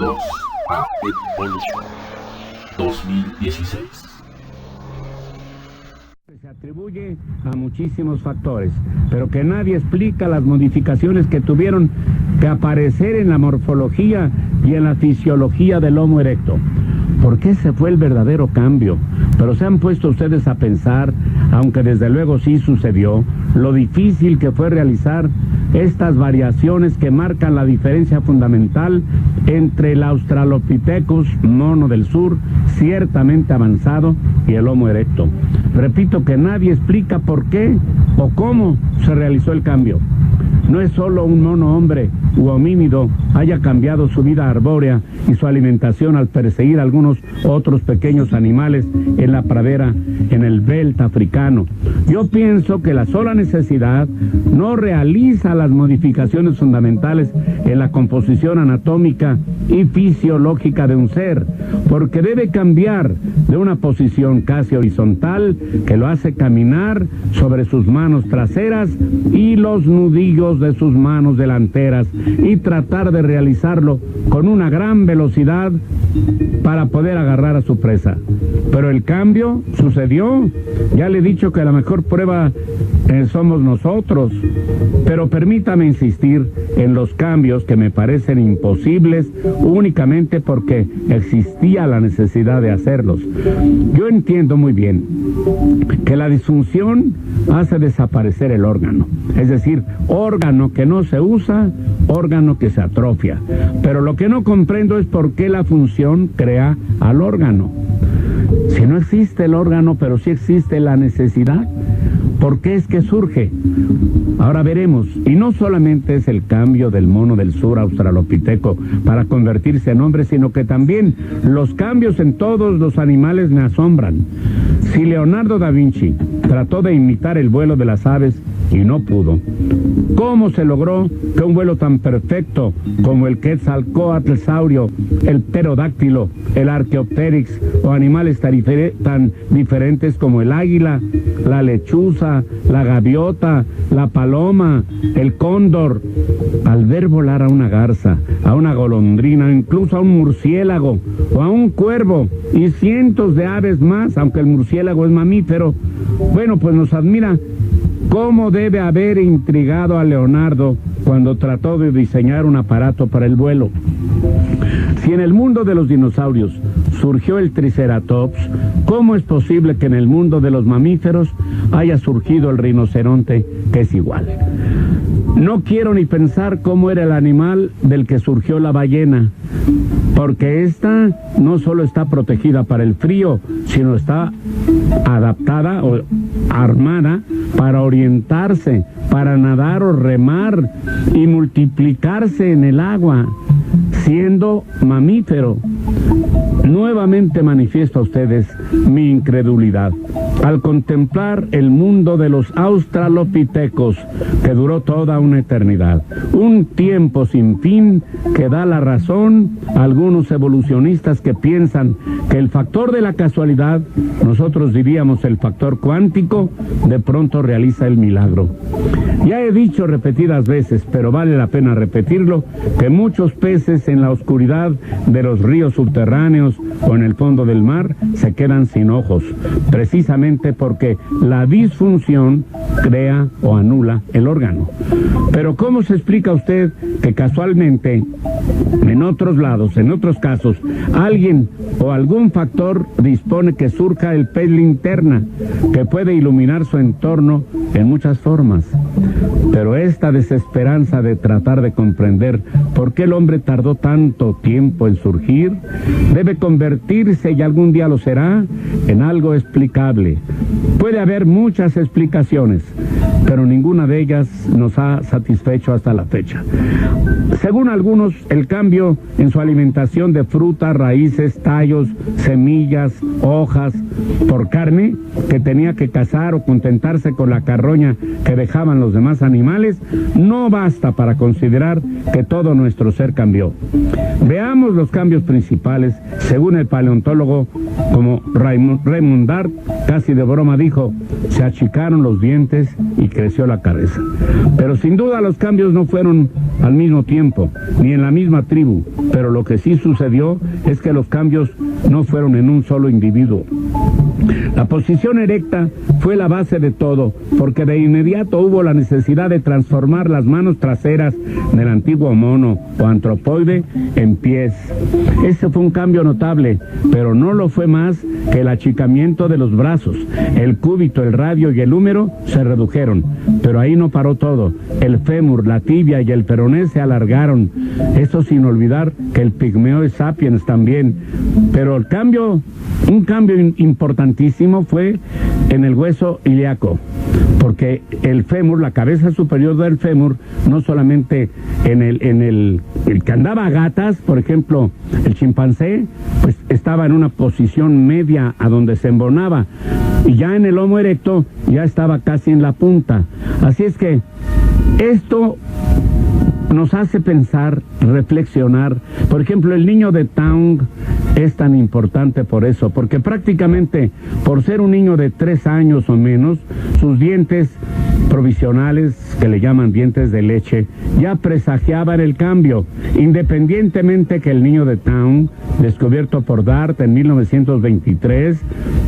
Bienvenidos a Evolution 2016. Se atribuye a muchísimos factores, pero que nadie explica las modificaciones que tuvieron que aparecer en la morfología y en la fisiología del Homo erecto. ¿Por qué se fue el verdadero cambio? Pero se han puesto ustedes a pensar, aunque desde luego sí sucedió, lo difícil que fue realizar estas variaciones que marcan la diferencia fundamental entre el Australopithecus mono del sur, ciertamente avanzado, y el Homo erecto. Repito que nadie explica por qué o cómo se realizó el cambio. No es solo un mono hombre u homínido haya cambiado su vida arbórea y su alimentación al perseguir algunos otros pequeños animales en la pradera en el Belt africano. Yo pienso que la sola necesidad no realiza las modificaciones fundamentales en la composición anatómica y fisiológica de un ser, porque debe cambiar de una posición casi horizontal que lo hace caminar sobre sus manos traseras y los nudillos de sus manos delanteras y tratar de realizarlo con una gran velocidad para poder agarrar a su presa. Pero el cambio sucedió. Ya le he dicho que la mejor prueba somos nosotros, pero permítame insistir en los cambios que me parecen imposibles únicamente porque existía la necesidad de hacerlos. Yo entiendo muy bien que la disfunción hace desaparecer el órgano, es decir, órgano que no se usa, órgano que se atrofia, pero lo que no comprendo es por qué la función crea al órgano. Si no existe el órgano, pero sí existe la necesidad, ¿por qué es que surge? Ahora veremos. Y no solamente es el cambio del mono del sur australopiteco para convertirse en hombre, sino que también los cambios en todos los animales me asombran. Si Leonardo da Vinci trató de imitar el vuelo de las aves y no pudo, ¿cómo se logró que un vuelo tan perfecto como el Quetzalcóatl-saurio, el pterodáctilo, el Archaeopteryx o animales tan diferentes como el águila, la lechuza, la gaviota, la paloma, el cóndor, al ver volar a una garza, a una golondrina, incluso a un murciélago o a un cuervo y cientos de aves más, aunque el murciélago es mamífero, bueno, pues nos admira? ¿Cómo debe haber intrigado a Leonardo cuando trató de diseñar un aparato para el vuelo? Si en el mundo de los dinosaurios surgió el Triceratops, ¿cómo es posible que en el mundo de los mamíferos haya surgido el rinoceronte, que es igual? No quiero ni pensar cómo era el animal del que surgió la ballena, porque esta no solo está protegida para el frío, sino está adaptada o armada para orientarse, para nadar o remar y multiplicarse en el agua, siendo mamífero. Nuevamente manifiesto a ustedes mi incredulidad al contemplar el mundo de los australopitecos, que duró toda una eternidad, un tiempo sin fin que da la razón a algunos evolucionistas que piensan que el factor de la casualidad, nosotros diríamos el factor cuántico, de pronto realiza el milagro. Ya he dicho repetidas veces, pero vale la pena repetirlo, que muchos peces en la oscuridad de los ríos subterráneos o en el fondo del mar se quedan sin ojos, precisamente porque la disfunción crea o anula el órgano. Pero ¿cómo se explica usted que casualmente en otros lados, en otros casos, alguien o algún factor dispone que surja el pez linterna, que puede iluminar su entorno en muchas formas? Pero esta desesperanza de tratar de comprender por qué el hombre tardó tanto tiempo en surgir, debe convertirse, y algún día lo será, en algo explicable. Puede haber muchas explicaciones, pero ninguna de ellas nos ha satisfecho hasta la fecha. Según algunos, el cambio en su alimentación de frutas, raíces, tallos, semillas, hojas, por carne, que tenía que cazar o contentarse con la carroña que dejaban los demás animales, no basta para considerar que todo nuestro ser cambió. Veamos los cambios principales. Según el paleontólogo como Raymond Dart, casi de broma dijo, se achicaron los dientes y creció la cabeza. Pero sin duda los cambios no fueron al mismo tiempo, ni en la misma tribu, pero lo que sí sucedió es que los cambios no fueron en un solo individuo. La posición erecta fue la base de todo, porque de inmediato hubo la necesidad de transformar las manos traseras del antiguo mono o antropoide en pies. Ese fue un cambio notable, pero no lo fue más que el achicamiento de los brazos. El cúbito, el radio y el húmero se redujeron, pero ahí no paró todo. El fémur, la tibia y el peroné se alargaron. Esto sin olvidar que el pigmeo sapiens también. Pero un cambio importantísimo fue en el hueso ilíaco, porque el fémur, la cabeza superior del fémur, no solamente en el que andaba a gatas, por ejemplo, el chimpancé, pues estaba en una posición media a donde se embonaba, y ya en el Homo erecto ya estaba casi en la punta. Así es que esto nos hace pensar, reflexionar. Por ejemplo, el niño de Taung es tan importante por eso, porque prácticamente por ser un niño de 3 años o menos, sus dientes provisionales, que le llaman dientes de leche, ya presagiaban el cambio, independientemente que el niño de Taung, descubierto por Dart en 1923,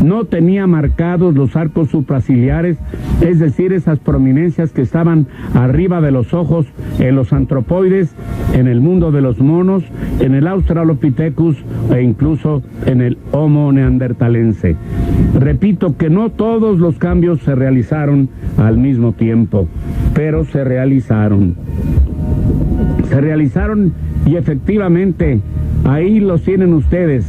no tenía marcados los arcos supraciliares, es decir, esas prominencias que estaban arriba de los ojos en los antropoides, en el mundo de los monos, en el Australopithecus e incluso en el Homo neandertalense. Repito que no todos los cambios se realizaron al mismo tiempo, pero se realizaron. Se realizaron y efectivamente, ahí los tienen ustedes.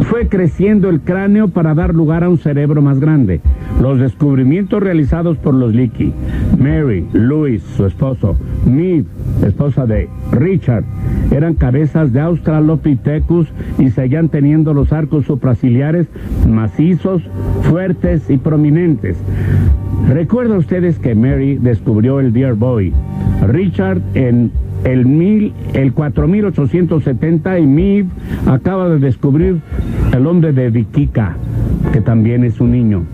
Fue creciendo el cráneo para dar lugar a un cerebro más grande. Los descubrimientos realizados por los Leakey, Mary, Louis, su esposo, Mead, esposa de Richard, eran cabezas de Australopithecus y seguían teniendo los arcos supraciliares macizos, fuertes y prominentes. Recuerda ustedes que Mary descubrió el Deer Boy, Richard en el 4870 y Mead acaba de descubrir el hombre de Viquica, que también es un niño.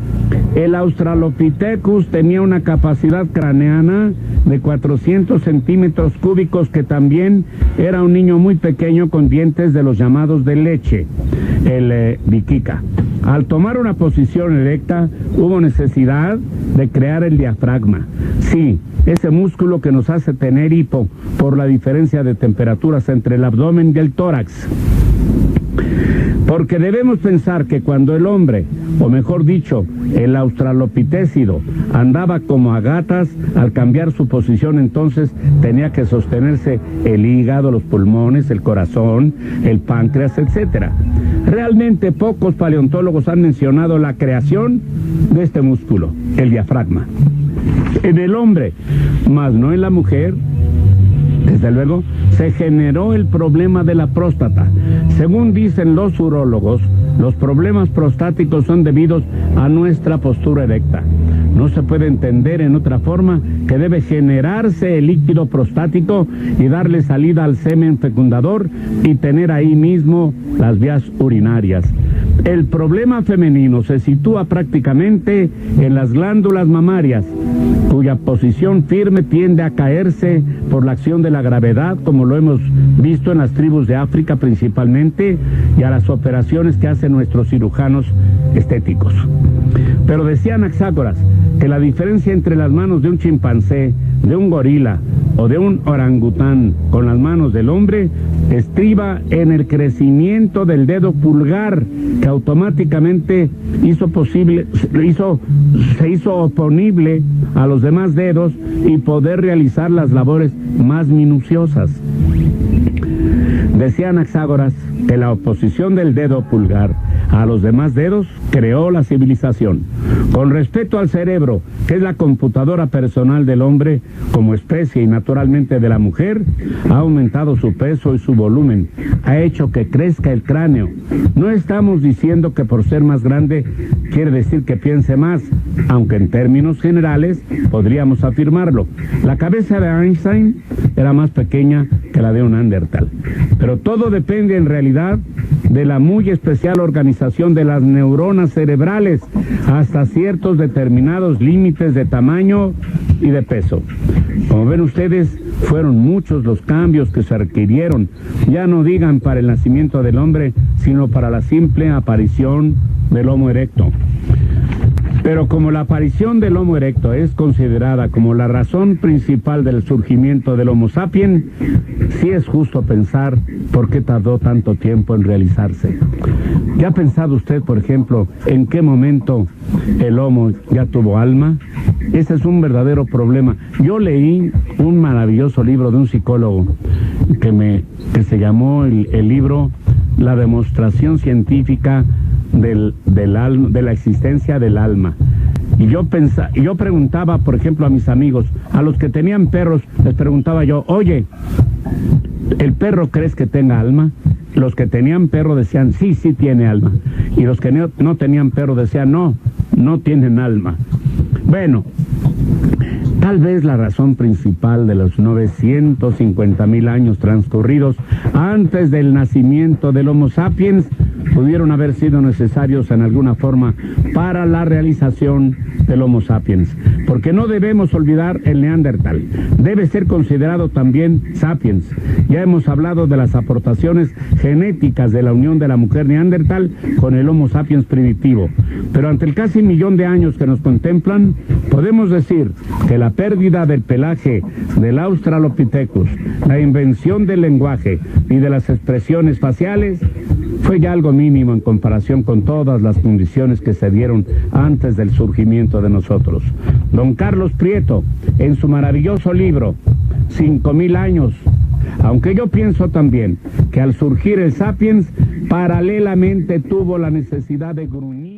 El Australopithecus tenía una capacidad craneana de 400 centímetros cúbicos, que también era un niño muy pequeño con dientes de los llamados de leche, el Viquica. Al tomar una posición erecta, hubo necesidad de crear el diafragma. Sí, ese músculo que nos hace tener hipo por la diferencia de temperaturas entre el abdomen y el tórax. Porque debemos pensar que cuando el hombre, o mejor dicho, el australopithecido, andaba como a gatas, al cambiar su posición entonces tenía que sostenerse el hígado, los pulmones, el corazón, el páncreas, etc. Realmente pocos paleontólogos han mencionado la creación de este músculo, el diafragma. En el hombre, más no en la mujer, desde luego, se generó el problema de la próstata. Según dicen los urólogos, los problemas prostáticos son debidos a nuestra postura erecta. No se puede entender en otra forma que debe generarse el líquido prostático y darle salida al semen fecundador y tener ahí mismo las vías urinarias. El problema femenino se sitúa prácticamente en las glándulas mamarias, cuya posición firme tiende a caerse por la acción de la gravedad, como lo hemos visto en las tribus de África principalmente, y a las operaciones que hacen nuestros cirujanos estéticos. Pero decía Anaxágoras que la diferencia entre las manos de un chimpancé, de un gorila o de un orangután con las manos del hombre estriba en el crecimiento del dedo pulgar, que automáticamente se hizo oponible a los demás dedos y poder realizar las labores más minuciosas. Decía Anaxágoras que la oposición del dedo pulgar a los demás dedos creó la civilización. Con respecto al cerebro, que es la computadora personal del hombre como especie y naturalmente de la mujer, ha aumentado su peso y su volumen, ha hecho que crezca el cráneo. No estamos diciendo que por ser más grande quiere decir que piense más, aunque en términos generales podríamos afirmarlo. La cabeza de Einstein era más pequeña que la de un Neandertal. Pero todo depende en realidad de la muy especial organización de las neuronas cerebrales hasta ciertos determinados límites de tamaño y de peso. Como ven ustedes, fueron muchos los cambios que se requirieron, ya no digan para el nacimiento del hombre, sino para la simple aparición del Homo erecto. Pero como la aparición del Homo erecto es considerada como la razón principal del surgimiento del Homo sapiens, sí es justo pensar por qué tardó tanto tiempo en realizarse. ¿Ya ha pensado usted, por ejemplo, en qué momento el Homo ya tuvo alma? Ese es un verdadero problema. Yo leí un maravilloso libro de un psicólogo que se llamó el libro La demostración científica de la existencia del alma. Y yo preguntaba, por ejemplo, a mis amigos, a los que tenían perros, les preguntaba yo, oye, ¿el perro crees que tenga alma? Los que tenían perro decían, sí tiene alma. Y los que no tenían perro decían, no tienen alma. Bueno, tal vez la razón principal de los 950,000 años transcurridos antes del nacimiento del Homo sapiens pudieron haber sido necesarios en alguna forma para la realización del Homo sapiens, porque no debemos olvidar el Neandertal, debe ser considerado también sapiens. Ya hemos hablado de las aportaciones genéticas de la unión de la mujer Neandertal con el Homo sapiens primitivo, pero ante el casi 1.000.000 de años que nos contemplan, podemos decir que la pérdida del pelaje del Australopithecus, la invención del lenguaje y de las expresiones faciales fue ya algo mínimo en comparación con todas las condiciones que se dieron antes del surgimiento de nosotros. Don Carlos Prieto, en su maravilloso libro, 5.000 años, aunque yo pienso también que al surgir el Sapiens, paralelamente tuvo la necesidad de gruñir.